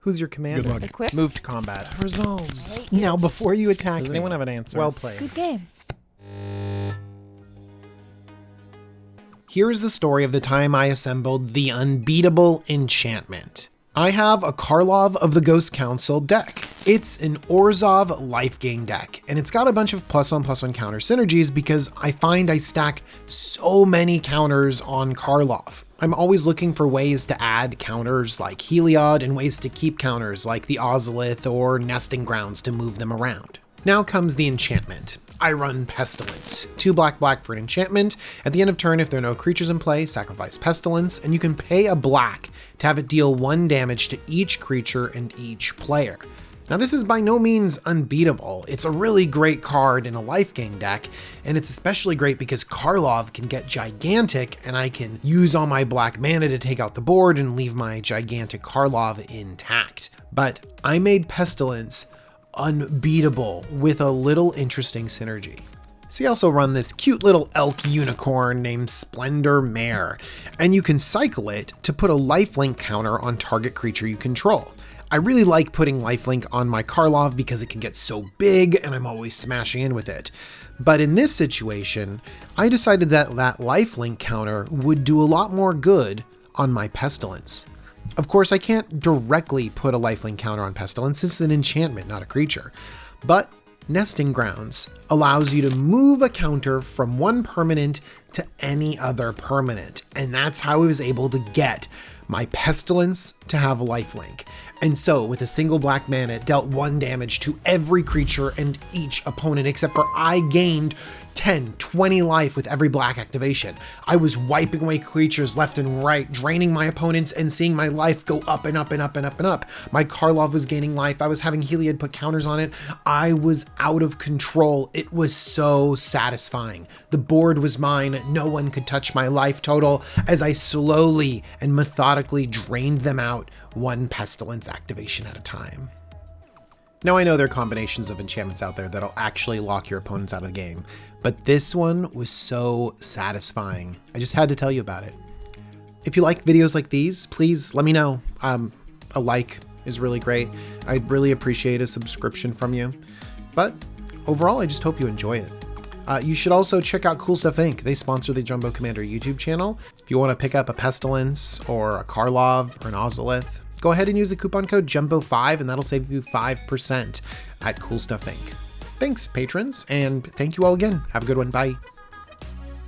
Who's your commander? Good luck. Equip. Move to combat. Resolves. Right. Now, before you attack Does me- anyone have an answer? Well played. Good game. Here's the story of the time I assembled the Unbeatable Enchantment. I have a Karlov of the Ghost Council deck. It's an Orzhov life gain deck, and it's got a bunch of +1/+1 counter synergies because I find I stack so many counters on Karlov. I'm always looking for ways to add counters like Heliod and ways to keep counters like the Ozolith or Nesting Grounds to move them around. Now comes the enchantment. I run Pestilence. 2 black for an enchantment. At the end of turn, if there are no creatures in play, sacrifice Pestilence, and you can pay a black to have it deal 1 damage to each creature and each player. Now this is by no means unbeatable. It's a really great card in a life gain deck, and it's especially great because Karlov can get gigantic and I can use all my black mana to take out the board and leave my gigantic Karlov intact. But I made Pestilence unbeatable with a little interesting synergy. So you also run this cute little elk unicorn named Splendor Mare, and you can cycle it to put a lifelink counter on target creature you control. I really like putting lifelink on my Karlov because it can get so big and I'm always smashing in with it. But in this situation, I decided that that lifelink counter would do a lot more good on my Pestilence. Of course, I can't directly put a lifelink counter on Pestilence, it's an enchantment, not a creature. But Nesting Grounds allows you to move a counter from one permanent to any other permanent, and that's how I was able to get my Pestilence to have lifelink. And so, with a single black mana, it dealt 1 damage to every creature and each opponent, except for I gained 10, 20 life with every black activation. I was wiping away creatures left and right, draining my opponents and seeing my life go up and up and up and up and up. My Karlov was gaining life. I was having Heliod put counters on it. I was out of control. It was so satisfying. The board was mine. No one could touch my life total as I slowly and methodically drained them out 1 Pestilence activation at a time. Now I know there are combinations of enchantments out there that'll actually lock your opponents out of the game, but this one was so satisfying. I just had to tell you about it. If you like videos like these, please let me know. A like is really great. I'd really appreciate a subscription from you. But overall, I just hope you enjoy it. You should also check out Cool Stuff Inc. They sponsor the Jumbo Commander YouTube channel. If you want to pick up a Pestilence or a Karlov or an Ozolith, go ahead and use the coupon code JUMBO5 and that'll save you 5% at Cool Stuff Inc. Thanks, patrons, and thank you all again. Have a good one. Bye.